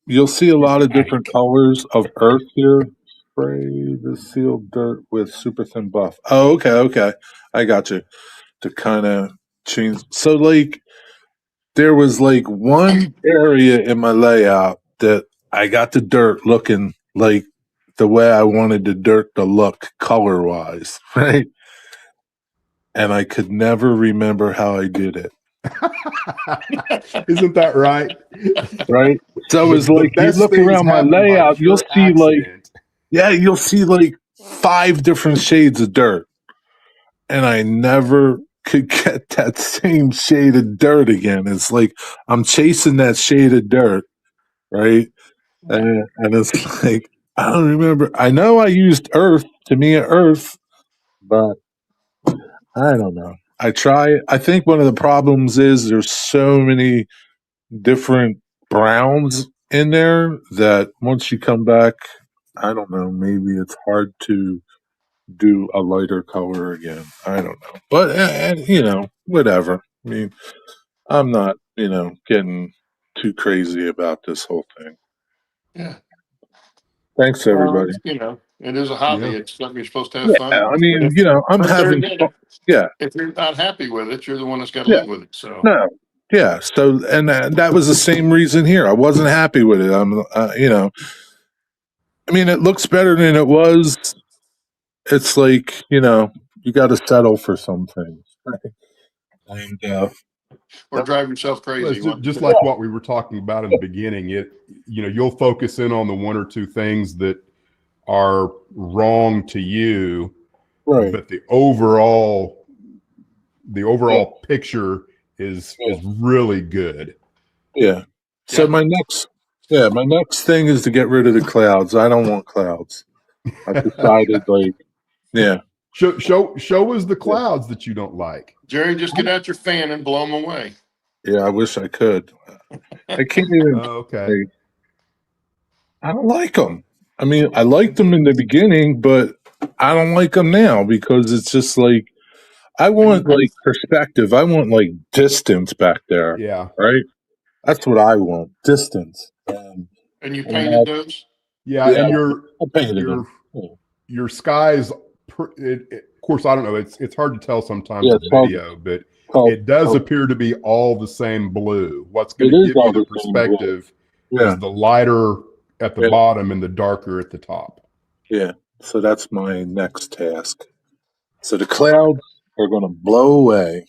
You'll see a lot of different colors of earth here. Spray the sealed dirt with super thin buff. Oh, okay. I got you. To kind of change. So, like, there was like one area in my layout that I got the dirt looking like the way I wanted the dirt to look color wise, right? And I could never remember how I did it. Isn't that right? Right. So it was like you best look things around my happen by layout, you'll pure see accident. you'll see like 5 different shades of dirt. And I never could get that same shade of dirt again. It's like I'm chasing that shade of dirt, right? And it's like I don't remember. I know I used earth to me earth, but I don't know. I try. I think one of the problems is there's so many different browns in there that once you come back, I don't know, maybe it's hard to do a lighter color again. I don't know. But, whatever. I mean, I'm not, getting too crazy about this whole thing. Yeah. Thanks, Well, everybody. it is a hobby. Yeah. It's something you're supposed to have Yeah, fun I with. mean, I'm But there having again, fun. Yeah, if you're not happy with it, you're the one that's got to yeah, live with it. So, no, yeah. So, and that was the same reason here. I wasn't happy with it. I mean, it looks better than it was. It's like, you got to settle for some things. Right? And, or drive yourself Well, crazy. it's One, just like what we were talking about in the beginning. You'll focus in on the one or two things that are wrong to you, right. but the Yeah, overall picture is yeah, really good. yeah. So yeah. my next thing is to get rid of the clouds. I don't want clouds. I've decided, like, yeah, Show us the yeah, clouds that you don't like. Jerry, just get out your fan and blow them away. yeah. I wish I could. I can't even. Okay. Like, I don't like them. I mean, I liked them in the beginning, but I don't like them now because it's just like I want And, like perspective. I want like distance back there, Yeah. right? That's what I want, distance. and you And painted those? Yeah, yeah, and I painted them. your your skies. Of course, I don't know. It's hard to tell sometimes Yeah, with it's called, video, but called, it does called appear to be all the same blue. What's it going to is give you all the the same blue. perspective Yeah, is the lighter at the yeah, bottom and the darker at the top. yeah. So that's my next task. So the clouds are going to blow away.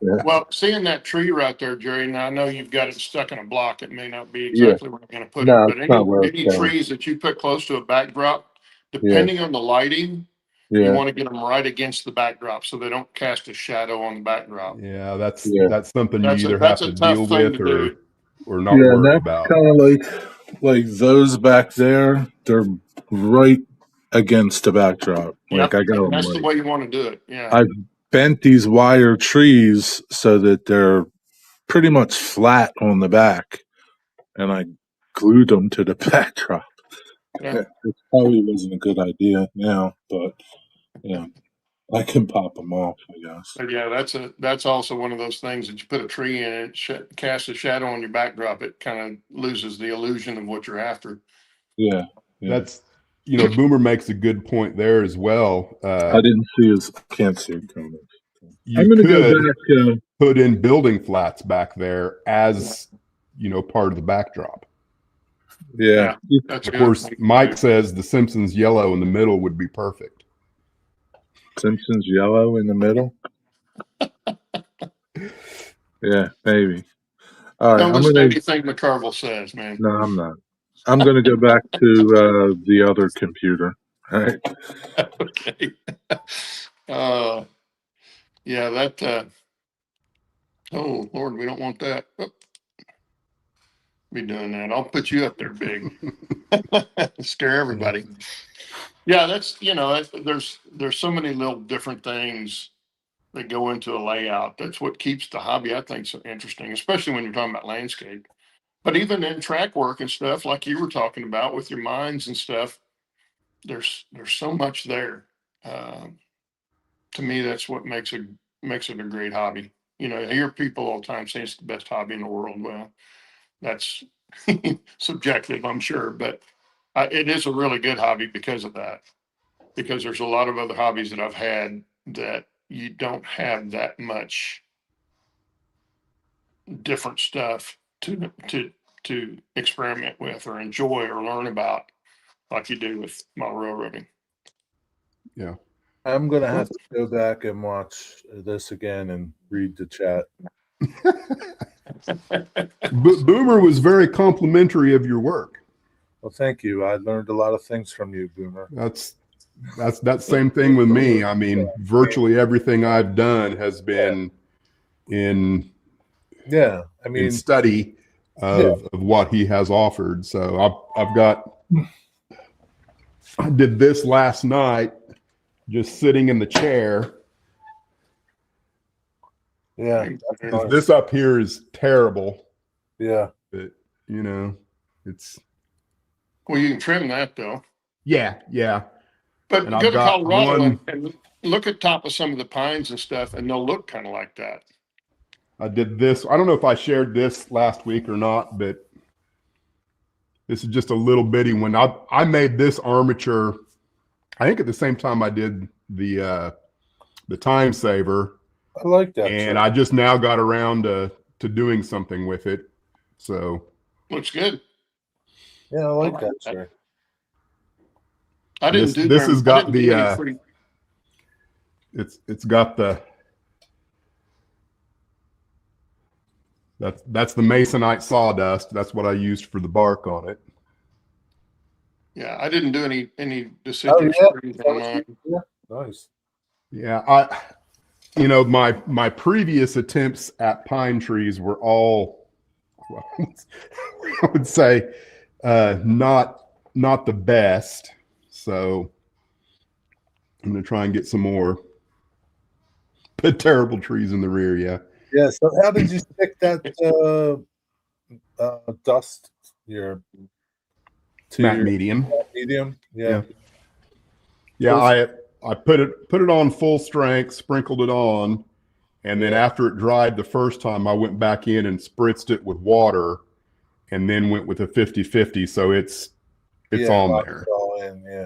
Yeah, Well, seeing that tree right there, Jerry, now I know you've got it stuck in a block. It may not be yeah. exactly where you're going to put it, No, but it's not where it's any going. trees that you put close to a backdrop, Yeah, depending on the lighting, you yeah, want to get them right against the backdrop so they don't cast a shadow on the backdrop. Yeah, that's yeah, that's something you either That's have a to tough deal thing with to do. or not yeah. And worry that's about. kind of like those back there. They're right against the backdrop. Like Yep, I got and them that's the right. way you want to do it. Yeah. I've bent these wire trees so that they're pretty much flat on the back, and I glued them to the backdrop. Yeah. Yeah, it probably wasn't a good idea now, but yeah, I can pop them off, I guess. But yeah, that's also one of those things that you put a tree in it, casts a shadow on your backdrop. It kind of loses the illusion of what you're after. Yeah, yeah. That's Boomer makes a good point there as well. I didn't see his. I can't see it coming. You I'm gonna go could back. put in building flats back there as part of the backdrop. Yeah, Yeah, that's Of good. course, Mike says the Simpsons yellow in the middle would be perfect. Simpsons yellow in the middle. Yeah, maybe. All right, Don't I'm listen to gonna. anything McCarville says, man. No, I'm not. I'm gonna go back to the other computer. All right. Okay. Uh, yeah, oh Lord, we don't want that. Oh, be doing that. I'll put you up there big. Scare everybody. Yeah, there's so many little different things that go into a layout. That's what keeps the hobby, I think, so interesting, especially when you're talking about landscape. But even in track work and stuff, like you were talking about with your mines and stuff, there's so much there. Um, to me, that's what makes it a great hobby. I hear people all the time say it's the best hobby in the world. Well, that's subjective, I'm sure, but it is a really good hobby because of that. Because there's a lot of other hobbies that I've had that you don't have that much different stuff to experiment with or enjoy or learn about like you do with model railroading. Yeah. I'm gonna have to go back and watch this again and read the chat. Boomer was very complimentary of your work. Well, thank you. I learned a lot of things from you, Boomer. That's that same thing with me. I mean, virtually everything I've done has been in Yeah, I in mean, study of what he has offered. So I did this last night, just sitting in the chair, Yeah. Nice. Nice. This up here is terrible, Yeah. but you know, it's Well, you can trim that though. yeah. But And I've go to got Colorado one. and look at top of some of the pines and stuff, and they'll look kind of like that. I did this. I don't know if I shared this last week or not, but this is just a little bitty one. I made this armature, I think at the same time I did the time saver, I like that. and tree. I just now got around to doing something with it. So Looks good. Yeah, I like that. Tree. I didn't do this very- has I got didn't do any the free- it's got the that's the masonite sawdust. That's what I used for the bark on it. Yeah, I didn't do any Oh, deciduous yeah. trees on mine. Yeah. Nice. Yeah, my previous attempts at pine trees were all, well, I would say, not the best. So I'm gonna try and get some more. But terrible trees in the rear, yeah. Yeah. So how did you stick that dust here to Matte your medium. medium? Yeah. Yeah, I put it on full strength, sprinkled it on, and then after it dried the first time, I went back in and spritzed it with water, and then went with a 50-50. So it's on there. All in, yeah.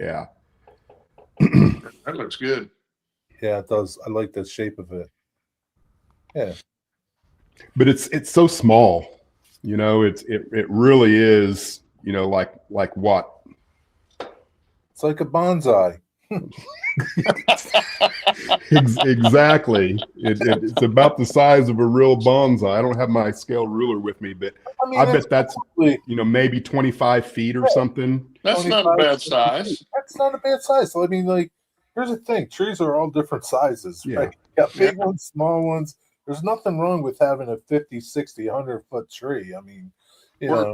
Yeah. That looks good. Yeah, it does. I like the shape of it. Yeah. But it's so small, you know. It really is, you know, like what? It's like a bonsai. Exactly. It's about the size of a real bonsai. I don't have my scale ruler with me, but I bet that's, you know, maybe 25 feet or something. That's not a bad size. That's not a bad size. So, I mean, like, here's the thing: trees are all different sizes. Yeah. Right? You got big ones, small ones. There's nothing wrong with having a 50, 60, 100-foot tree. I mean, you know,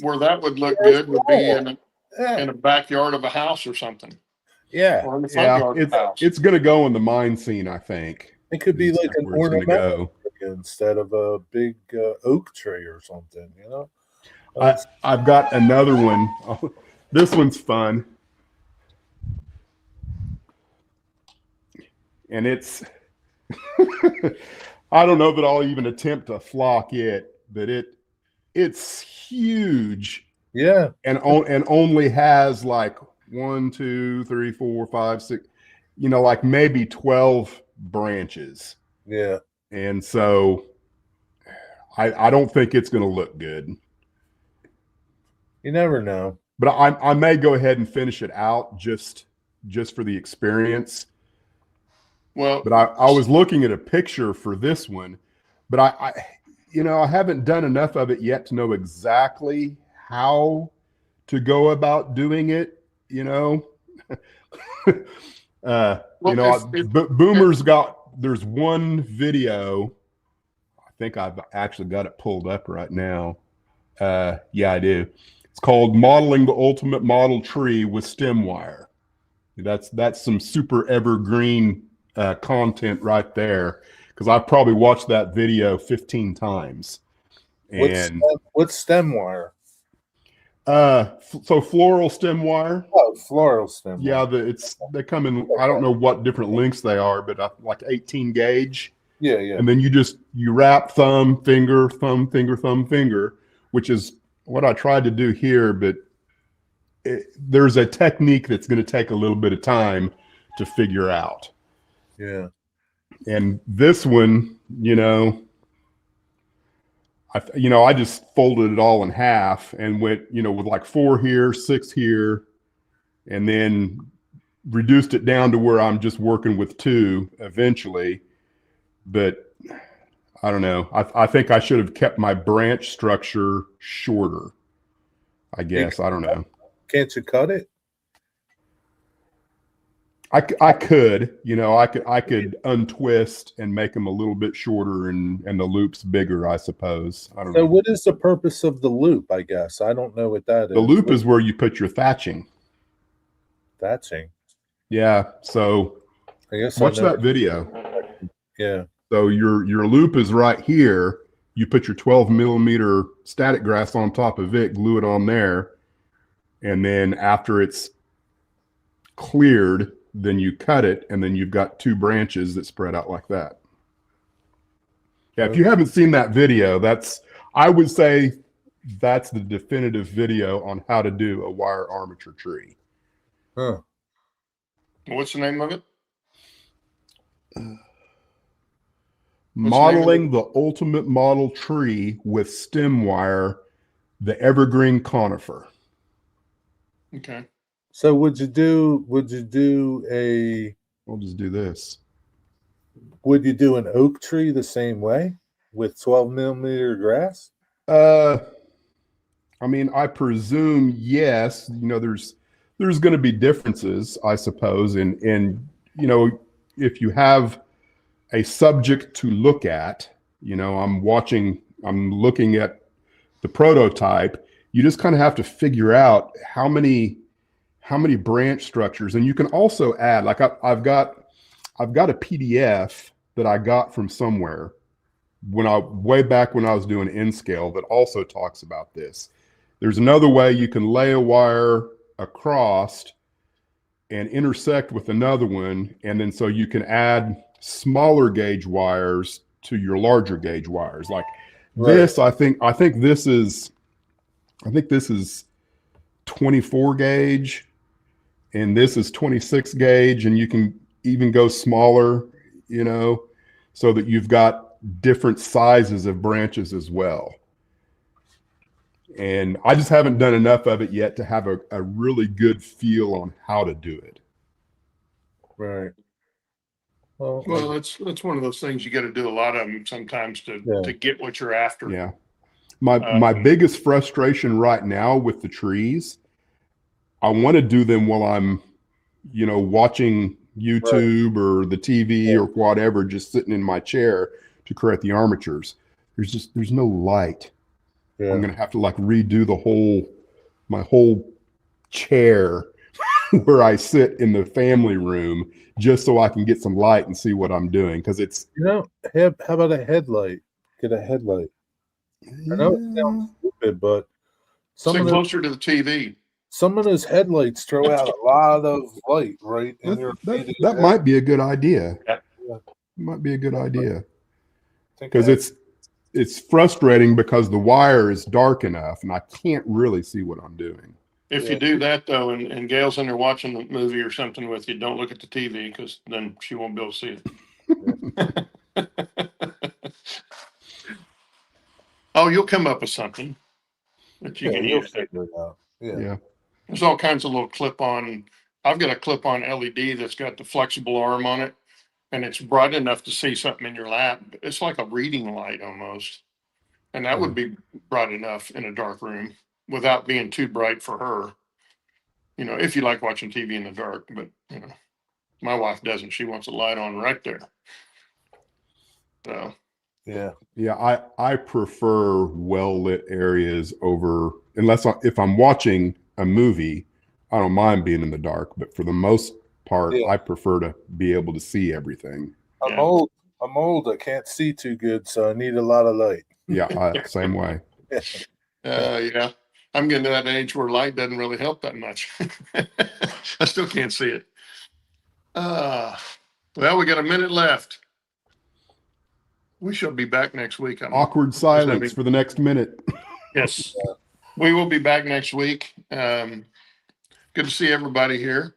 Where that would look good would be in yeah, a backyard of a house or something. yeah. Or in the front yard of a house. It's going to go in the mine scene, I think. It could be Is like an where it's gonna ornamental tree instead of a big oak tree or something. You know. I've got another one. Oh, this one's fun. And it's, I don't know that I'll even attempt to flock it, but it's huge. Yeah. And only has like 1, 2, 3, 4, 5, 6, you know, like maybe 12 branches. Yeah. And so I don't think it's going to look good. You never know. But I may go ahead and finish it out just for the experience. Well, But I was looking at a picture for this one, but I you know, I haven't done enough of it yet to know exactly how to go about doing it, you know. You know, Boomer's there's one video. I think I've actually got it pulled up right now. Yeah, I do. It's called Modeling the Ultimate Model Tree with Stem Wire. That's some super evergreen content right there, because I've probably watched that video 15 times. And what's stem wire? So floral stem wire. Oh, floral stem. Yeah, wire. they come in. I don't know what different lengths they are, but like 18 gauge. Yeah. And then you wrap thumb, finger, thumb, finger, thumb, finger, which is what I tried to do here. But there's a technique that's going to take a little bit of time to figure out. Yeah. And this one, you know, I just folded it all in half and went, you know, with like 4 here, 6 here, and then reduced it down to where I'm just working with 2 eventually. But I don't know. I think I should have kept my branch structure shorter, I guess. I don't know. Can't you cut it? I could, you know, I could untwist and make them a little bit shorter and the loops bigger, I suppose. I don't know. So what is the purpose of the loop, I guess? I don't know what that is. The loop is where you put your thatching. Thatching. Yeah. So I guess watch that video. Yeah. So your loop is right here. You put your 12 millimeter static grass on top of it, glue it on there, and then after it's cleared, then you cut it, and then you've got two branches that spread out like that. Yeah, if you haven't seen that video, I would say that's the definitive video on how to do a wire armature tree. Huh. What's the name of it? Modeling the ultimate model tree with stem wire, the evergreen conifer. Okay. So would you do a We'll just do this. would you do an oak tree the same way with 12 millimeter grass? I mean, I presume yes. You know, there's going to be differences, I suppose, and you know, if you have a subject to look at, you know, I'm looking at the prototype. You just kind of have to figure out how many branch structures, and you can also add, like I've got a PDF that I got from somewhere way back when I was doing N-scale that also talks about this. There's another way you can lay a wire across and intersect with another one, and then so you can add smaller gauge wires to your larger gauge wires. Like this, I think this is 24 gauge, and this is 26 gauge, and you can even go smaller, you know, so that you've got different sizes of branches as well. And I just haven't done enough of it yet to have a really good feel on how to do it. Right. Well, it's one of those things you got to do a lot of them sometimes to get what you're after. Yeah. My biggest frustration right now with the trees, I want to do them while I'm, you know, watching YouTube or the TV or whatever, just sitting in my chair to create the armatures. There's no light. Yeah. I'm going to have to like redo my whole chair where I sit in the family room just so I can get some light and see what I'm doing. Cause it's, you know, how about a headlight? Get a headlight. I know it sounds stupid, but sit closer to the TV. Some of those headlights throw out a lot of light, right? That might be a good idea. Yeah. Might be a good idea. Because it's frustrating because the wire is dark enough and I can't really see what I'm doing. If you do that though, and Gail's in there watching the movie or something with you, don't look at the TV because then she won't be able to see it. Oh, you'll come up with something that you can use. Figure it out. Yeah. There's all kinds of little clip-on. I've got a clip-on LED that's got the flexible arm on it, and it's bright enough to see something in your lap. It's like a reading light almost, and that would be bright enough in a dark room without being too bright for her. You know, if you like watching TV in the dark, but you know, my wife doesn't. She wants a light on right there. So. Yeah, I prefer well-lit areas over, if I'm watching a movie, I don't mind being in the dark, but for the most part, I prefer to be able to see everything. I'm old. I can't see too good, so I need a lot of light. Yeah, same way. Yeah. I'm getting to that age where light doesn't really help that much. I still can't see it. Well, we got a minute left. We shall be back next week. Awkward silence for the next minute. Yes. We will be back next week. Good to see everybody here.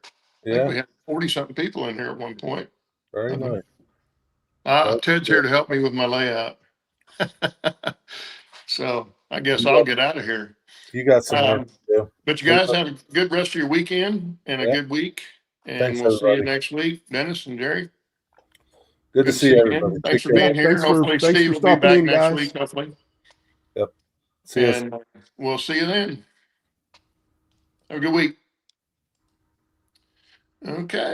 I think we had 40-something people in here at one point. Very nice. Ted's here to help me with my layout. So I guess I'll get out of here. You got some work to do. But you guys have a good rest of your weekend and a good week. And we'll see you next week. Dennis and Jerry. Good to see everybody. Thanks for being here. Hopefully Steve will be back next week, hopefully. Yep. See you. And we'll see you then. Have a good week. Okay.